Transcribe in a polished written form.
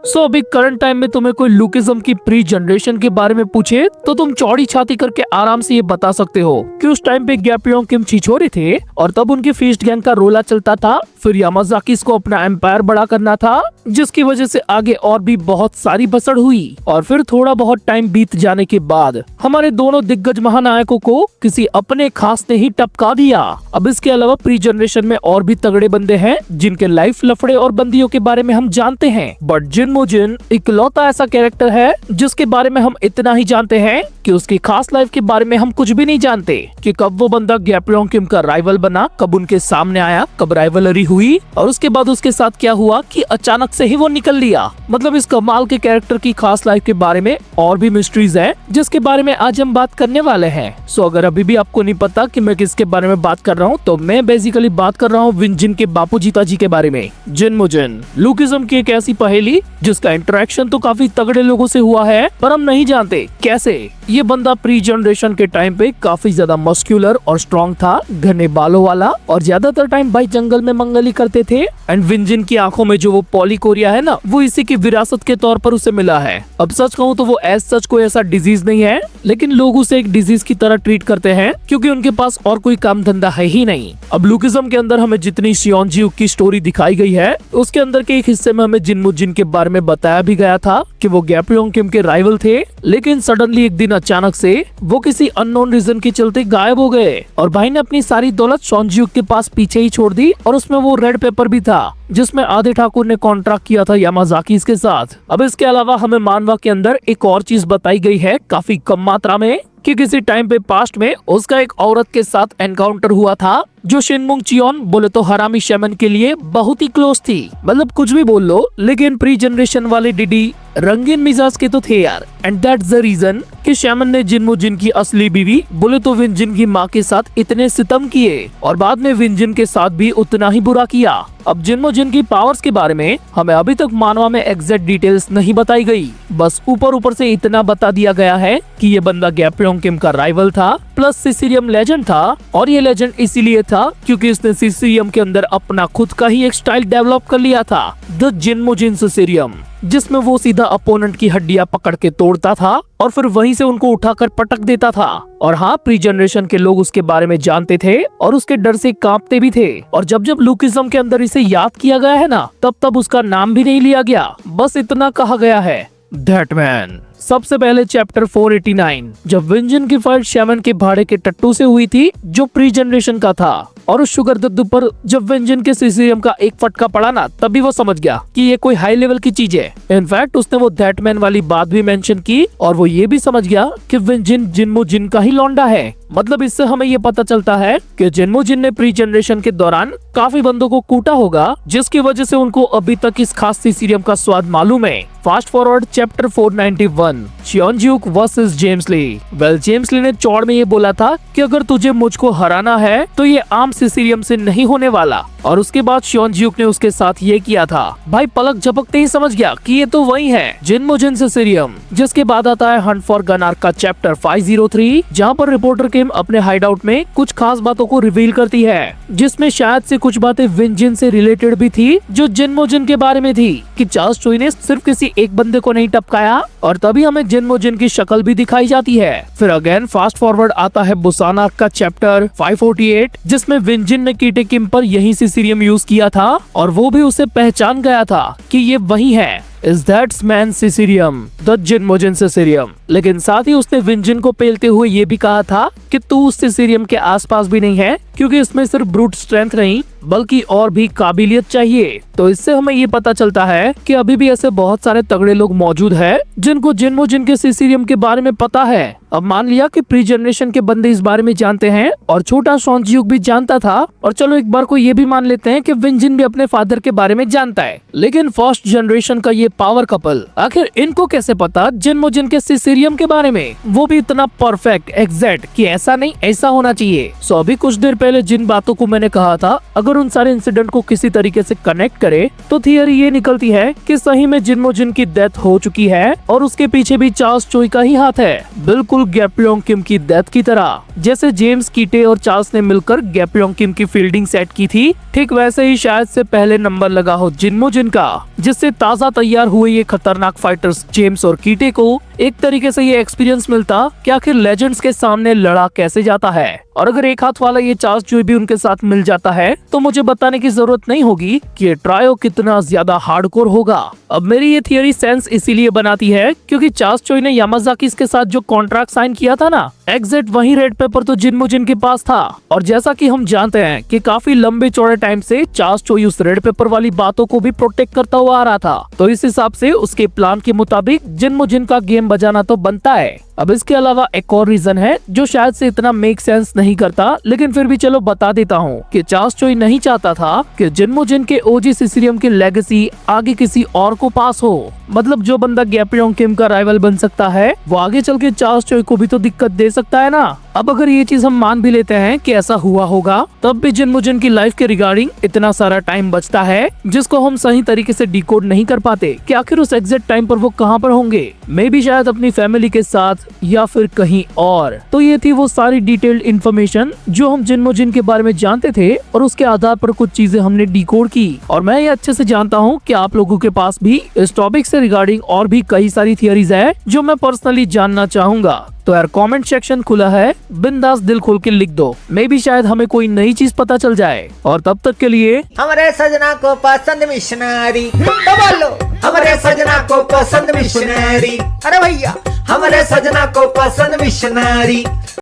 अभी current time में तुम्हें कोई लुकिज्म की प्री जनरेशन के बारे में पूछे तो तुम चौड़ी छाती करके आराम से ये बता सकते हो कि उस टाइम पे गैप्योंग किम छिछोरे थे और तब उनकी फीस्ट गैंग का रोला चलता था। फिर यामाजाकीस को अपना एम्पायर बड़ा करना था, जिसकी वजह से आगे और भी बहुत सारी बसड़ हुई। और फिर थोड़ा बहुत टाइम बीत जाने के बाद हमारे दोनों दिग्गज महानायकों को किसी अपने खास ने ही टपका दिया। अब इसके अलावा प्री जनरेशन में और भी तगड़े बंदे हैं जिनके लाइफ लफड़े और बंदियों के बारे में हम जानते हैं, बट जिनमो जिन इकलौता ऐसा कैरेक्टर है जिसके बारे में हम इतना ही जानते हैं कि उसकी खास लाइफ के बारे में हम कुछ भी नहीं जानते कि कब वो बंदा गैप्योंग किम का राइवल बना, कब उनके सामने आया, कब राइवलरी हुई और उसके बाद उसके साथ क्या हुआ कि अचानक से ही वो निकल लिया। मतलब इस कमाल के कैरेक्टर की खास लाइफ के बारे में और भी मिस्ट्रीज है जिसके बारे में आज हम बात करने वाले हैं। सो अगर अभी भी आपको नहीं पता कि मैं किसके बारे में बात कर रहा हूँ तो मैं बेसिकली बात कर रहा हूँ विंजिन के बापू जीताजी के बारे में। जिनमो जिन लुकिज्म की एक ऐसी पहेली जिसका इंटरेक्शन तो काफी तगड़े लोगों से हुआ है पर हम नहीं जानते कैसे। ये बंदा प्री जनरेशन के टाइम पे काफी ज्यादा मस्क्यूलर और स्ट्रॉन्ग था, घने बालों वाला और ज्यादातर टाइम भाई जंगल में मंगली करते थे। एंड विंजिन की आंखों में जो वो पॉलीकोरिया है ना, वो इसी की विरासत के तौर पर उसे मिला है। अब सच कहूँ तो वो एज सच कोई ऐसा डिजीज नहीं है, लेकिन लोग उसे एक डिजीज की तरह ट्रीट करते हैं क्योंकि उनके पास और कोई काम धंधा है ही नहीं। अब लुकिज्म के अंदर हमें जितनी शियोंजी की स्टोरी दिखाई गई है उसके अंदर के एक हिस्से में हमें जिनमो जिन के बारे में बताया भी गया था कि वो गैप्योंग किम के राइवल थे, लेकिन सडनली एक दिन अचानक से वो किसी अननोन रीजन के चलते गायब हो गए और भाई ने अपनी सारी दौलत शियोंजी के पास पीछे ही छोड़ दी और उसमें वो रेड पेपर भी था जिसमें आधे ठाकुर ने कॉन्ट्रैक्ट किया था यामाजाकीस के साथ। अब इसके अलावा हमें मानवा के अंदर एक और चीज बताई गई है काफी कम मात्रा में कि किसी टाइम पे पास्ट में उसका एक औरत के साथ एनकाउंटर हुआ था जो शिनमुंग चियोन बोले तो हरामी शैमन के लिए बहुत ही क्लोज थी। मतलब कुछ भी बोल लो लेकिन प्री जनरेशन वाले डीडी रंगीन मिजाज के तो थे यार। एंड दैट्स द रीजन कि शैमन ने जिनमो जिन की असली बीवी बोले तो विंजिन की माँ के साथ इतने सितम किए और बाद में विंजिन के साथ भी उतना ही बुरा किया। अब जिनमो जिन की पावर्स के बारे में हमें अभी तक मानवा में एग्जैक्ट डिटेल्स नहीं बताई गई, बस ऊपर ऊपर से इतना बता दिया गया है कि ये बंदा गैप्योंग किम का राइवल था प्लस सिसिलियम लेजेंड था। और ये लेजेंड इसीलिए था क्योंकि इसने सिसिलियम के अंदर अपना खुद का ही एक स्टाइल डेवलप कर लिया था, द जिनमो जिन सिसिलियम, जिसमें वो सीधा अपोनेंट की हड्डियां पकड़ के तोड़ता था और फिर वहीं से उनको उठाकर पटक देता था। और हाँ, प्री जनरेशन के लोग उसके बारे में जानते थे और उसके डर से कांपते भी थे। और जब जब लुकिज्म के अंदर इसे याद किया गया है ना, तब तब उसका नाम भी नहीं लिया गया, बस इतना कहा गया है, दैट मैन। सबसे पहले चैप्टर 489 जब विंजिन की फाइट शैमन के भाड़े के टट्टू से हुई थी जो प्री जनरेशन का था, और उस शुगर दद्दू पर जब विंजिन के सिसिलियम का एक फटका पड़ा ना, तभी वो समझ गया कि ये कोई हाई लेवल की चीज है। इनफैक्ट उसने वो दैट मैन वाली बात भी मेंशन की और वो ये भी समझ गया कि विंजिन जिनमो जिन का ही लौंडा है। मतलब इससे हमें ये पता चलता है कि जिनमो जिन ने प्री जनरेशन के दौरान काफी बंदों को कूटा होगा जिसकी वजह से उनको अभी तक इस खास सिसिलियम का स्वाद मालूम है। फास्ट फॉरवर्ड चैप्टर 491 शियोंज्यूक versus James Lee. Well, James Lee ने चौड़ में ये बोला था कि अगर तुझे मुझको हराना है तो ये आम सिसिलियम से नहीं होने वाला, और उसके बाद शियोंज्यूक ने उसके साथ ये किया था। भाई पलक झपकते ही समझ गया कि ये तो वही है जिनमो जिन सिसिलियम। जिसके बाद आता है हंट फॉर गनार्क का चैप्टर 503 जहाँ पर रिपोर्टर किम अपने हाइडआउट में कुछ खास बातों को रिवील करती है जिसमें शायद से कुछ बातें विंजिन से रिलेटेड भी थी जो जिनमो जिन के बारे में थी कि चार्ल्स चोई ने सिर्फ किसी एक बंदे को नहीं टपकाया, और तभी हमें जिनमो जिन की शक्ल भी दिखाई जाती है। फिर अगेन फास्ट फॉरवर्ड आता है बुसान आर्क का चैप्टर 548 जिसमें विंजिन ने कीटे किम पर यही सिसिलियम यूज किया था और वो भी उसे पहचान गया था कि ये वही है, Is that man Sicilium, the जिनमो जिन सिसिलियम। लेकिन साथ ही उसने विंजिन को पेलते हुए ये भी कहा था कि तू उस सिसिलियम के आसपास भी नहीं है क्योंकि इसमें सिर्फ ब्रूट स्ट्रेंथ नहीं बल्कि और भी काबिलियत चाहिए। तो इससे हमें ये पता चलता है कि अभी भी ऐसे बहुत सारे तगड़े लोग मौजूद हैं जिनको जिनमो जिन के सिसिलियम के बारे में पता है। अब मान लिया कि प्री जनरेशन के बंदे इस बारे में जानते हैं और छोटा शियोंज्यूक भी जानता था, और चलो एक बार को ये भी मान लेते हैं कि विंजिन भी अपने फादर के बारे में जानता है, लेकिन फर्स्ट जनरेशन का ये पावर कपल आखिर इनको कैसे पता जिनमो जिन के सिसिलियम के बारे में, वो भी इतना परफेक्ट एग्जैक्ट कि ऐसा नहीं ऐसा होना चाहिए। सो अभी कुछ देर पहले जिन बातों को मैंने कहा था अगर उन सारे इंसिडेंट को किसी तरीके से कनेक्ट करे तो थियरी ये निकलती है कि सही में जिनमो जिन की डेथ हो चुकी है और उसके पीछे भी चार्ल्स चोई का ही हाथ है। बिल्कुल बिल्कुल गैपियोंग किम की डेथ की तरह। जैसे जेम्स कीटे और चार्ल्स ने मिलकर गैपियोंग किम की फील्डिंग सेट की थी, ठीक वैसे ही शायद से पहले नंबर लगा हो जिन्मो जिन का, जिससे ताज़ा तैयार हुए ये खतरनाक फाइटर्स जेम्स और कीटे को एक तरीके से ये एक्सपीरियंस मिलता कि आखिर लेजेंड्स के सामने लड़ा कैसे जाता है। और अगर एक हाथ वाला ये चार्ल्स चोई भी उनके साथ मिल जाता है तो मुझे बताने की जरूरत नहीं होगी कि ये ट्रायो कितना ज्यादा हार्डकोर होगा। अब मेरी ये थियरी सेंस इसीलिए बनाती है क्योंकि चार्ल्स चोई ने यामाजाकी के साथ जो कॉन्ट्रैक्ट साइन किया था ना, एग्जैक्ट वही रेड पेपर तो जिन्मो जिन के पास था। और जैसा कि हम जानते हैं कि काफी लंबे चौड़े टाइम से चार्ल्स चोई उस रेड पेपर वाली बातों को भी प्रोटेक्ट करता हुआ आ रहा था, तो इस हिसाब से उसके प्लान के मुताबिक जिन्मो जिन का गेम बजाना तो बनता है। अब इसके अलावा एक और रीजन है जो शायद से इतना मेक सेंस नहीं करता, लेकिन फिर भी चलो बता देता हूँ कि चार्ल्स चोई नहीं चाहता था कि जिन्मो जिन के ओजी सिसिलियम की लेगेसी आगे किसी और को पास हो। मतलब जो बंदा गैपियोंग किम का राइवल बन सकता है वो आगे चल के चार्ल्स चोई को भी तो दिक्कत दे सकता है ना। अब अगर ये चीज हम मान भी लेते हैं कि ऐसा हुआ होगा, तब भी जिन्मो जिन की लाइफ के रिगार्डिंग इतना सारा टाइम बचता है जिसको हम सही तरीके से डिकोड नहीं कर पाते कि आखिर उस एग्जैक्ट टाइम पर वो कहाँ पर होंगे। मे बी शायद अपनी फैमिली के साथ या फिर कहीं और। तो ये थी वो सारी डिटेल्ड इन्फॉर्मेशन जो हम जिन्मो जिन के बारे में जानते थे और उसके आधार पर कुछ चीजें हमने डिकोड की। और मैं ये अच्छे से जानता हूँ कि आप लोगों के पास भी इस टॉपिक से रिगार्डिंग और भी कई सारी थियरीज है जो मैं पर्सनली जानना चाहूंगा। तो यार कमेंट सेक्शन खुला है, बिंदास दिल खोल के लिख दो, मे भी शायद हमें कोई नई चीज पता चल जाए। और तब तक के लिए हमारे सजना को पसंद मिशनरी, तो बोलो हमारे सजना को पसंद मिशनरी। अरे भैया हमारे सजना को पसंद मिशनरी।